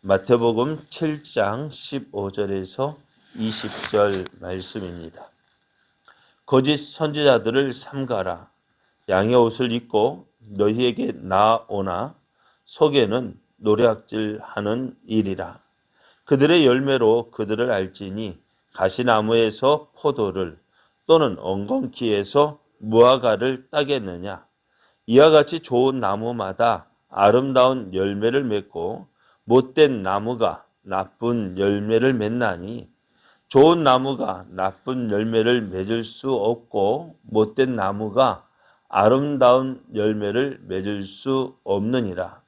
마태복음 7장 15절에서 20절 말씀입니다. 거짓 선지자들을 삼가라. 양의 옷을 입고 너희에게 나오나 속에는 노략질하는 일이라. 그들의 열매로 그들을 알지니 가시나무에서 포도를 또는 엉겅퀴에서 무화과를 따겠느냐. 이와 같이 좋은 나무마다 아름다운 열매를 맺고 못된 나무가 나쁜 열매를 맺나니 좋은 나무가 나쁜 열매를 맺을 수 없고 못된 나무가 아름다운 열매를 맺을 수 없느니라.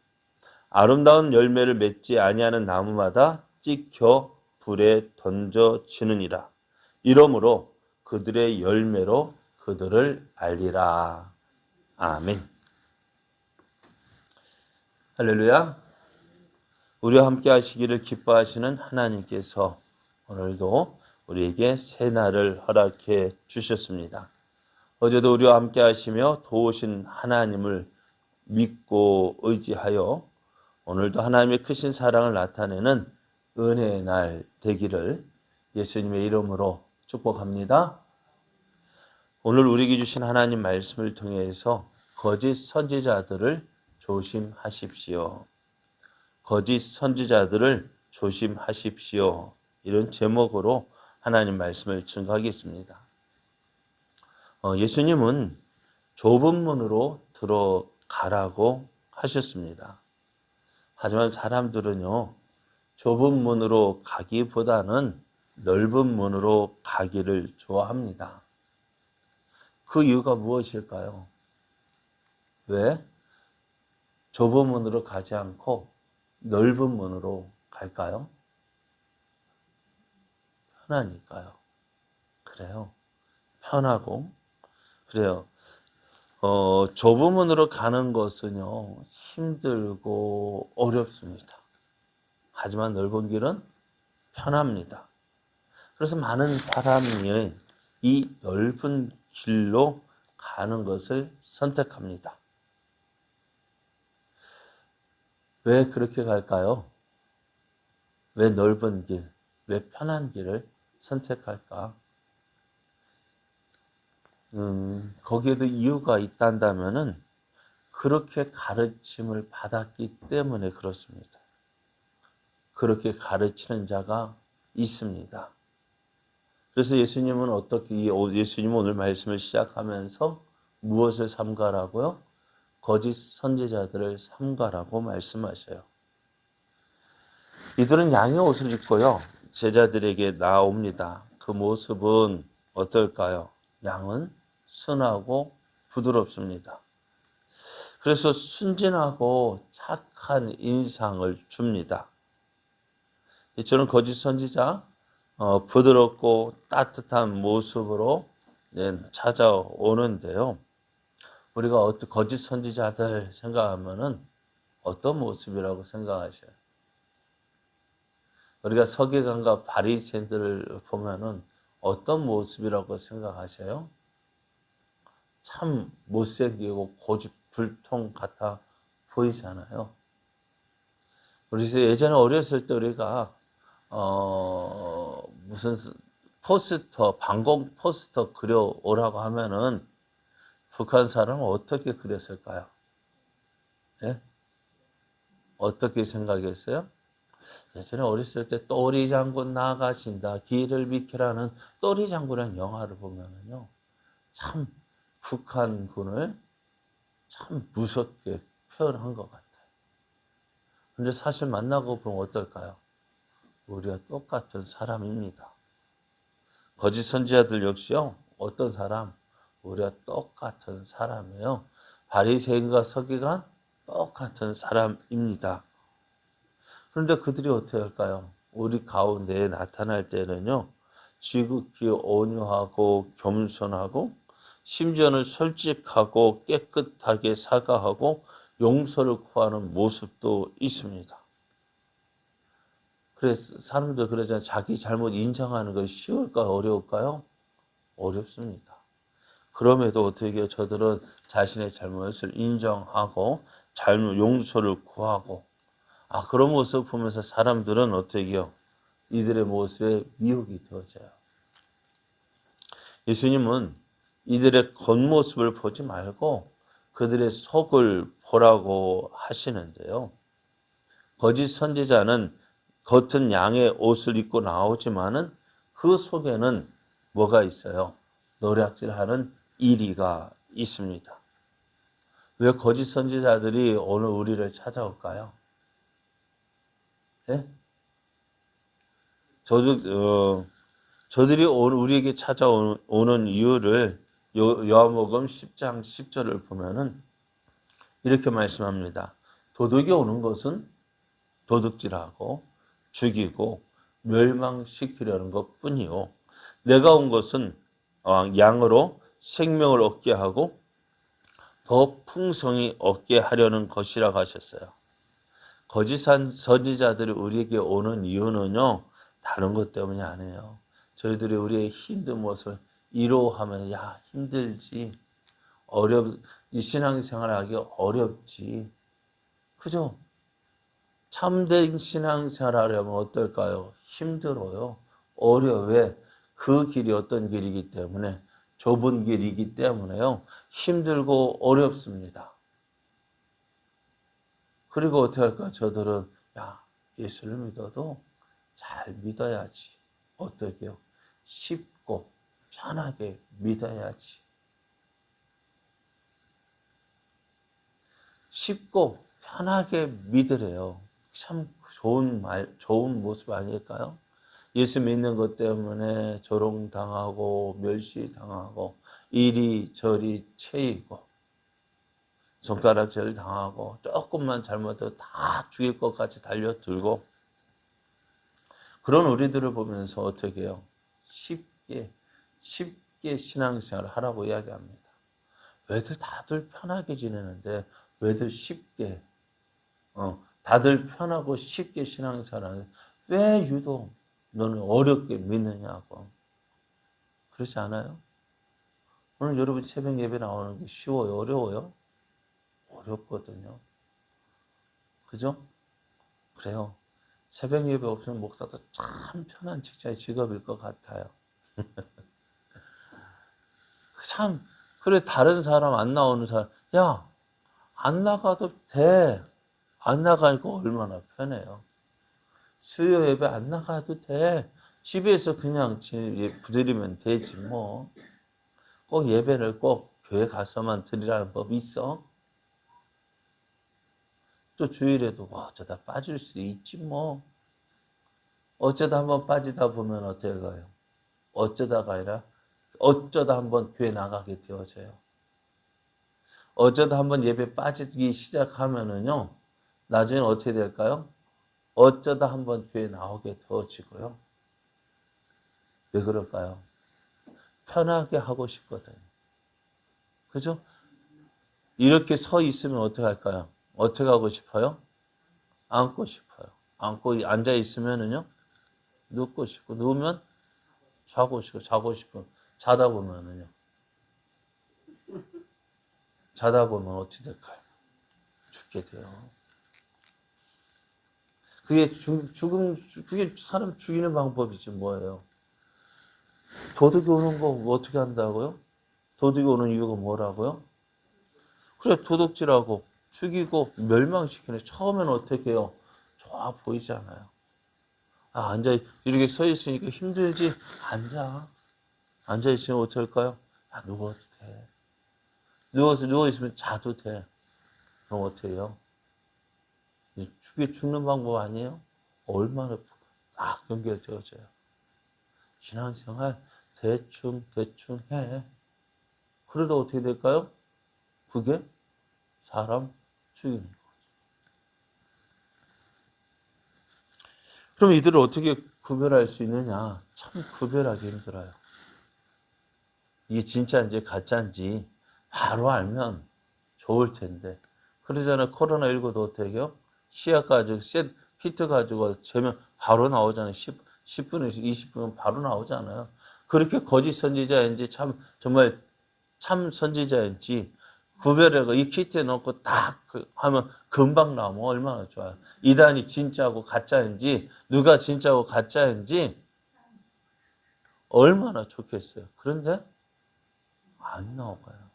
아름다운 열매를 맺지 아니하는 나무마다 찍혀 불에 던져지느니라. 이러므로 그들의 열매로 그들을 알리라. 아멘. 할렐루야. 우리와 함께 하시기를 기뻐하시는 하나님께서 오늘도 우리에게 새 날을 허락해 주셨습니다. 어제도 우리와 함께 하시며 도우신 하나님을 믿고 의지하여 오늘도 하나님의 크신 사랑을 나타내는 은혜의 날 되기를 예수님의 이름으로 축복합니다. 오늘 우리에게 주신 하나님 말씀을 통해서 거짓 선지자들을 조심하십시오. 거짓 선지자들을 조심하십시오. 이런 제목으로 하나님 말씀을 증거하겠습니다. 예수님은 좁은 문으로 들어가라고 하셨습니다. 하지만 사람들은요, 좁은 문으로 가기보다는 넓은 문으로 가기를 좋아합니다. 그 이유가 무엇일까요? 왜 좁은 문으로 가지 않고 넓은 문으로 갈까요? 편하니까요. 그래요. 편하고 그래요. 좁은 문으로 가는 것은요, 힘들고 어렵습니다. 하지만 넓은 길은 편합니다. 그래서 많은 사람이 이 넓은 길로 가는 것을 선택합니다. 왜 그렇게 갈까요? 왜 넓은 길, 왜 편한 길을 선택할까? 거기에도 이유가 있단다면은 그렇게 가르침을 받았기 때문에 그렇습니다. 그렇게 가르치는 자가 있습니다. 그래서 예수님은 예수님은 오늘 말씀을 시작하면서 무엇을 삼가라고요? 거짓 선지자들을 삼가라고 말씀하셔요. 이들은 양의 옷을 입고요, 제자들에게 나옵니다. 그 모습은 어떨까요? 양은 순하고 부드럽습니다. 그래서 순진하고 착한 인상을 줍니다. 이처럼 거짓 선지자, 부드럽고 따뜻한 모습으로 찾아오는데요. 우리가 거짓 선지자들 생각하면은 어떤 모습이라고 생각하셔요? 우리가 서기관과 바리새인들을 보면은 어떤 모습이라고 생각하셔요? 참 못생기고 고집불통 같아 보이잖아요. 그래서 예전에 어렸을 때 우리가 무슨 포스터, 방공 포스터 그려오라고 하면은 북한 사람은 어떻게 그렸을까요? 네? 어떻게 생각했어요? 예전에 어렸을 때 또리 장군 나가신다, 길을 비키라는 또리 장군이라는 영화를 보면은요, 참 북한군을 참 무섭게 표현한 것 같아요. 근데 사실 만나고 보면 어떨까요? 우리가 똑같은 사람입니다. 거짓 선지자들 역시요, 어떤 사람? 우리가 똑같은 사람이에요. 바리새인과 서기관 똑같은 사람입니다. 그런데 그들이 어떻게 할까요? 우리 가운데에 나타날 때는요, 지극히 온유하고 겸손하고 심지어는 솔직하고 깨끗하게 사과하고 용서를 구하는 모습도 있습니다. 그래서 사람들 그러잖아요. 자기 잘못 인정하는 것이 쉬울까요? 어려울까요? 어렵습니다. 그럼에도 어떻게 해요? 저들은 자신의 잘못을 인정하고 용서를 구하고 그런 모습 보면서 사람들은 어떻게 해요? 이들의 모습에 미혹이 되어져요. 예수님은 이들의 겉모습을 보지 말고 그들의 속을 보라고 하시는데요. 거짓 선지자는 겉은 양의 옷을 입고 나오지만은 그 속에는 뭐가 있어요? 노략질하는 이리가 있습니다. 왜 거짓 선지자들이 오늘 우리를 찾아올까요? 예? 저들이 오늘 우리에게 찾아오는 이유를 요한복음 10장 10절을 보면은 이렇게 말씀합니다. 도둑이 오는 것은 도둑질하고 죽이고 멸망시키려는 것뿐이요. 내가 온 것은 양으로 생명을 얻게 하고 더 풍성히 얻게 하려는 것이라고 하셨어요. 거짓 선지자들이 우리에게 오는 이유는요, 다른 것 때문이 아니에요. 저희들이 우리의 힘든 모습을 이로하면, 야, 힘들지. 이 신앙생활 하기 어렵지. 그죠? 참된 신앙생활 하려면 어떨까요? 힘들어요. 어려워요. 왜? 그 길이 어떤 길이기 때문에, 좁은 길이기 때문에요. 힘들고 어렵습니다. 그리고 어떻게 할까? 저들은, 야, 예수를 믿어도 잘 믿어야지. 어떻게요? 쉽고 편하게 믿어야지. 쉽고 편하게 믿으래요. 참 좋은 모습 아닐까요? 예수 믿는 것 때문에 조롱당하고 멸시당하고 이리저리 채이고 손가락질 당하고 조금만 잘못해도 다 죽일 것 같이 달려들고 그런 우리들을 보면서 어떻게 해요? 쉽게 신앙생활을 하라고 이야기합니다. 왜들 다들 편하게 지내는데 왜들 쉽게 다들 편하고 쉽게 신앙생활 하는데 왜 유독 너는 어렵게 믿느냐고. 그렇지 않아요? 오늘 여러분 새벽 예배 나오는 게 쉬워요? 어려워요? 어렵거든요. 그죠? 그래요. 새벽 예배 없으면 목사도 참 편한 직업일 것 같아요. 참, 그래, 다른 사람 안 나오는 사람, 야, 안 나가도 돼. 안 나가니까 얼마나 편해요. 수요 예배 안 나가도 돼. 집에서 그냥 드리면 되지 뭐. 꼭 예배를 꼭 교회 가서만 드리라는 법이 있어. 또 주일에도 뭐 어쩌다 빠질 수 있지 뭐. 어쩌다 한번 빠지다 보면 어떻게 가요? 어쩌다가 아니라 어쩌다 한번 교회 나가게 되어져요. 어쩌다 한번 예배 빠지기 시작하면은요. 나중에 어떻게 될까요? 어쩌다 한번 교회 나오게 되어지고요. 왜 그럴까요? 편하게 하고 싶거든요. 그죠? 이렇게 서 있으면 어떻게 할까요? 어떻게 하고 싶어요? 앉고 싶어요. 앉아 있으면은요, 눕고 싶고, 누우면 자고 싶고, 자다 보면 어떻게 될까요? 죽게 돼요. 그게 사람 죽이는 방법이지, 뭐예요? 도둑이 오는 거 어떻게 한다고요? 도둑이 오는 이유가 뭐라고요? 그래, 도둑질하고, 죽이고, 멸망시키네. 처음에는 어떻게 해요? 좋아 보이지 않아요. 이렇게 서 있으니까 힘들지? 앉아 있으면 어떨까요? 누워도 돼. 누워 있으면 자도 돼. 그럼 어떻게 해요? 죽는 방법 아니에요? 얼마나 딱 연결되어져요. 신앙생활 대충 해. 그래도 어떻게 될까요? 그게 사람 죽이는 거. 그럼 이들을 어떻게 구별할 수 있느냐? 참 구별하기 힘들어요. 이게 진짜인지 가짜인지 바로 알면 좋을 텐데. 그러잖아요. 코로나19도 어떻게 해요? 시약 가지고, 키트 가지고 재면 바로 나오잖아요. 10분에서 20분 바로 나오잖아요. 그렇게 거짓 선지자인지 정말 참 선지자인지 구별해서 이 키트에 넣고 딱 하면 금방 나오면 얼마나 좋아요. 이단이 진짜고 가짜인지 누가 진짜고 가짜인지 얼마나 좋겠어요. 그런데 안 나와요.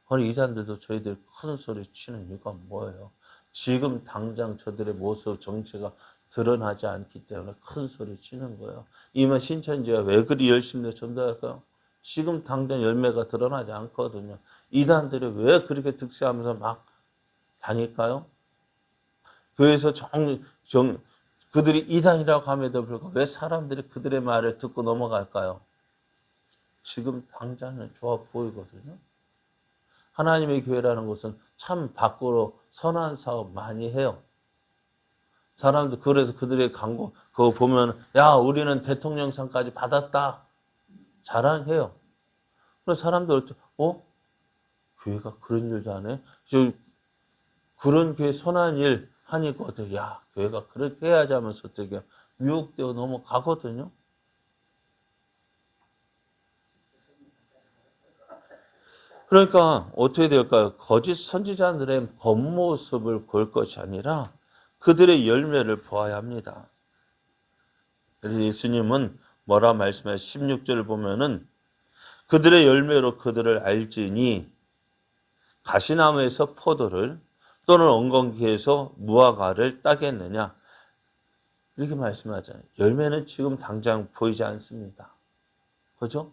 아니 이단들도 저희들 큰 소리 치는 이유가 뭐예요? 지금 당장 저들의 모습 정체가 드러나지 않기 때문에 큰 소리 치는 거예요. 이만 신천지가 왜 그리 열심히 전도할까요? 지금 당장 열매가 드러나지 않거든요. 이단들이 왜 그렇게 득세하면서 막 다닐까요? 그래서 그들이 이단이라고 함에도 불구하고 왜 사람들이 그들의 말을 듣고 넘어갈까요? 지금 당장은 좋아 보이거든요. 하나님의 교회라는 것은 참 밖으로 선한 사업 많이 해요. 사람들 그래서 그들의 광고 그거 보면 야 우리는 대통령상까지 받았다 자랑해요. 그래서 사람들 교회가 그런 일도 안 해? 그런 교회 선한 일 하니까 어떻게 야 교회가 그렇게 해야지 하면서 어떻게 유혹되어 넘어가거든요. 그러니까 어떻게 될까요? 거짓 선지자들의 겉모습을 볼 것이 아니라 그들의 열매를 보아야 합니다. 그래서 예수님은 뭐라 말씀하세요? 16절을 보면은 그들의 열매로 그들을 알지니 가시나무에서 포도를 또는 엉겅퀴에서 무화과를 따겠느냐 이렇게 말씀하잖아요. 열매는 지금 당장 보이지 않습니다. 그죠?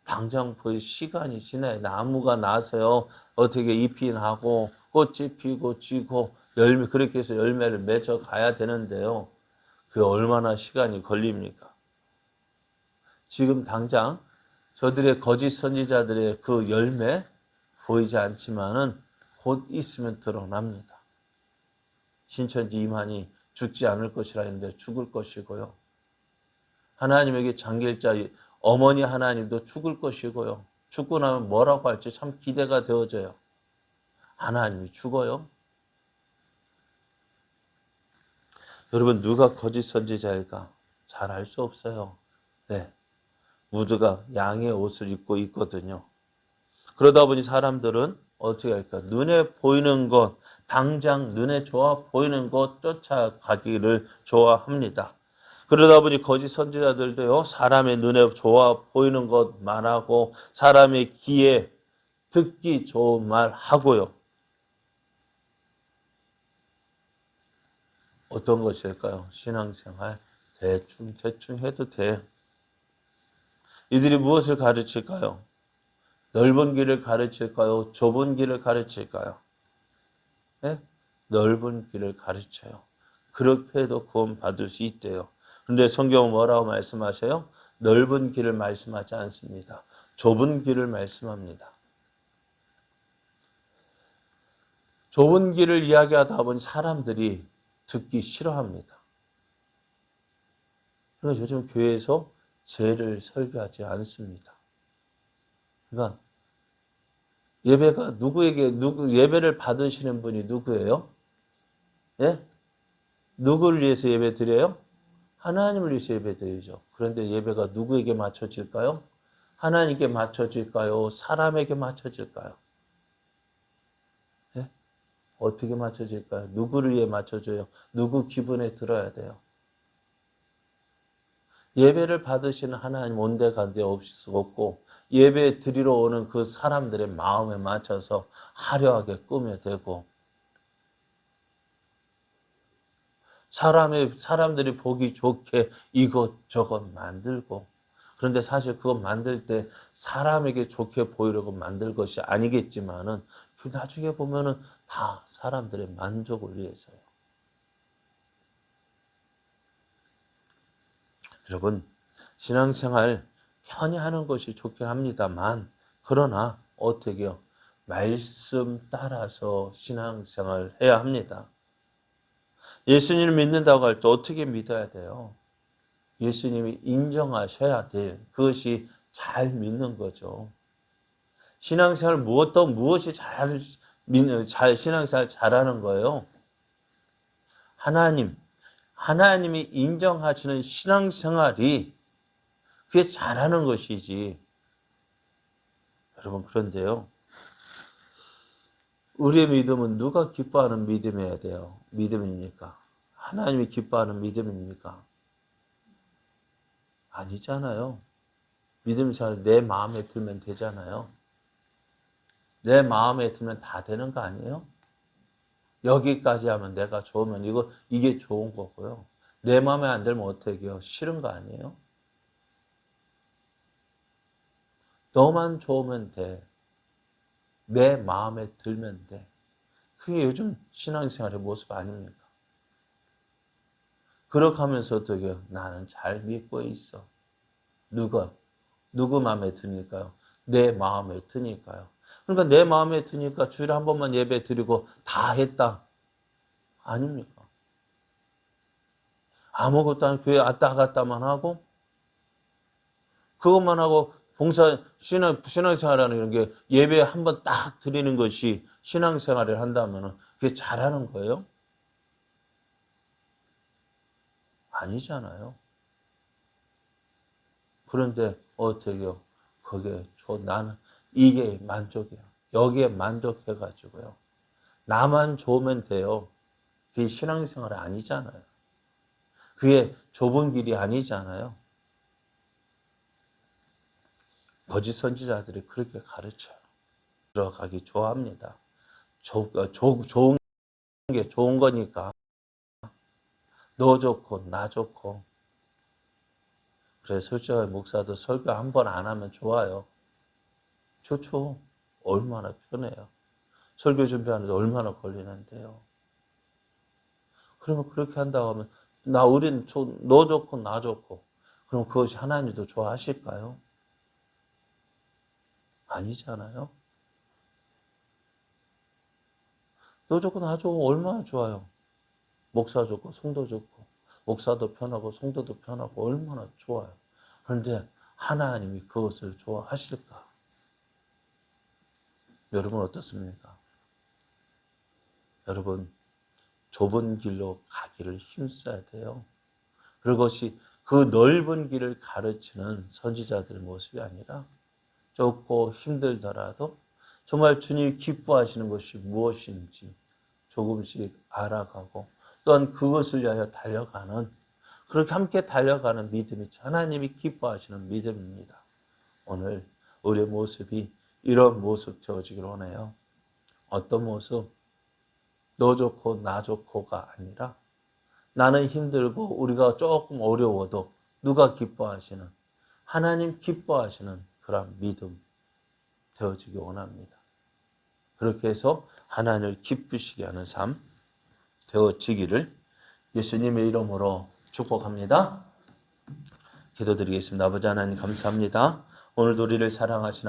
당장 보일 시간이 지나요. 나무가 나서요. 어떻게 잎이 나고 꽃이 피고 지고 열매 그렇게 해서 열매를 맺어 가야 되는데요. 그게 얼마나 시간이 걸립니까? 지금 당장 저들의 거짓 선지자들의 그 열매 보이지 않지만은 곧 있으면 드러납니다. 신천지 이만희 죽지 않을 것이라 했는데 죽을 것이고요. 하나님에게 장길자 어머니 하나님도 죽을 것이고요. 죽고 나면 뭐라고 할지 참 기대가 되어져요. 하나님이 죽어요. 여러분 누가 거짓 선지자일까? 잘 알 수 없어요. 네, 모두가 양의 옷을 입고 있거든요. 그러다 보니 사람들은 어떻게 할까? 눈에 보이는 것, 당장 눈에 좋아 보이는 것 쫓아가기를 좋아합니다. 그러다 보니 거짓 선지자들도요, 사람의 눈에 좋아 보이는 것 말하고, 사람의 귀에 듣기 좋은 말 하고요. 어떤 것일까요? 신앙생활 대충 해도 돼. 이들이 무엇을 가르칠까요? 넓은 길을 가르칠까요? 좁은 길을 가르칠까요? 네? 넓은 길을 가르쳐요. 그렇게 해도 구원 받을 수 있대요. 그런데 성경은 뭐라고 말씀하세요? 넓은 길을 말씀하지 않습니다. 좁은 길을 말씀합니다. 좁은 길을 이야기하다 보니 사람들이 듣기 싫어합니다. 그래서 요즘 교회에서 죄를 설교하지 않습니다. 그러니까 예배가 예배를 받으시는 분이 누구예요? 예? 누구를 위해서 예배 드려요? 하나님을 위해서 예배 드리죠. 그런데 예배가 누구에게 맞춰질까요? 하나님께 맞춰질까요? 사람에게 맞춰질까요? 예? 어떻게 맞춰질까요? 누구를 위해 맞춰줘요? 누구 기분에 들어야 돼요? 예배를 받으시는 하나님 온데간데 없을 수 없고 예배 드리러 오는 그 사람들의 마음에 맞춰서 화려하게 꾸며대고 사람들이 보기 좋게 이것저것 만들고 그런데 사실 그거 만들 때 사람에게 좋게 보이려고 만들 것이 아니겠지만은 그 나중에 보면은 다 사람들의 만족을 위해서요. 여러분 신앙생활 편히 하는 것이 좋긴 합니다만 그러나 어떻게요? 말씀 따라서 신앙생활 해야 합니다. 예수님을 믿는다고 할 때 어떻게 믿어야 돼요? 예수님이 인정하셔야 돼. 그것이 잘 믿는 거죠. 신앙생활 무엇이 신앙생활 잘하는 거예요? 하나님이 인정하시는 신앙생활이 그게 잘하는 것이지. 여러분, 그런데요. 우리의 믿음은 누가 기뻐하는 믿음이어야 돼요. 믿음입니까? 하나님이 기뻐하는 믿음입니까? 아니잖아요. 믿음이 잘 내 마음에 들면 되잖아요. 내 마음에 들면 다 되는 거 아니에요? 여기까지 하면 내가 좋으면 이게 좋은 거고요. 내 마음에 안 들면 어떻게 해요? 싫은 거 아니에요? 너만 좋으면 돼. 내 마음에 들면 돼. 그게 요즘 신앙생활의 모습 아닙니까? 그렇게 하면서 어떻게 해요? 나는 잘 믿고 있어. 누구 마음에 드니까요? 내 마음에 드니까요. 그러니까 내 마음에 드니까 주일에 한 번만 예배 드리고 다 했다. 아닙니까? 아무것도 안 교회 왔다 갔다만 하고 그것만 하고 신앙생활이라는 게 예배 한 번 딱 드리는 것이 신앙생활을 한다면 그게 잘하는 거예요? 아니잖아요. 그런데 어떻게 해요? 나는 이게 만족이야. 여기에 만족해가지고요. 나만 좋으면 돼요. 그게 신앙생활이 아니잖아요. 그게 좁은 길이 아니잖아요. 거짓 선지자들이 그렇게 가르쳐요. 들어가기 좋아합니다. 좋은 게 좋은 거니까. 너 좋고 나 좋고. 그래 솔직하게 목사도 설교 한 번 안 하면 좋아요. 좋죠. 얼마나 편해요. 설교 준비하는데 얼마나 걸리는데요. 그러면 그렇게 한다고 하면 너 좋고 나 좋고 그럼 그것이 하나님도 좋아하실까요? 아니잖아요. 너 좋고 나 좋고 얼마나 좋아요. 목사 좋고 성도 좋고 목사도 편하고 성도도 편하고 얼마나 좋아요. 그런데 하나님이 그것을 좋아하실까? 여러분 어떻습니까? 여러분 좁은 길로 가기를 힘써야 돼요. 그것이 그 넓은 길을 가르치는 선지자들의 모습이 아니라 좁고 힘들더라도 정말 주님이 기뻐하시는 것이 무엇인지 조금씩 알아가고 또한 그것을 위하여 달려가는 그렇게 함께 달려가는 믿음이 하나님이 기뻐하시는 믿음입니다. 오늘 우리의 모습이 이런 모습 되어지길 원해요. 어떤 모습? 너 좋고 나 좋고가 아니라 나는 힘들고 우리가 조금 어려워도 누가 기뻐하시는 하나님 기뻐하시는 그런 믿음 되어지기 원합니다. 그렇게 해서 하나님을 기쁘시게 하는 삶 되어지기를 예수님의 이름으로 축복합니다. 기도드리겠습니다. 아버지 하나님 감사합니다. 오늘도 우리를 사랑하신 아버지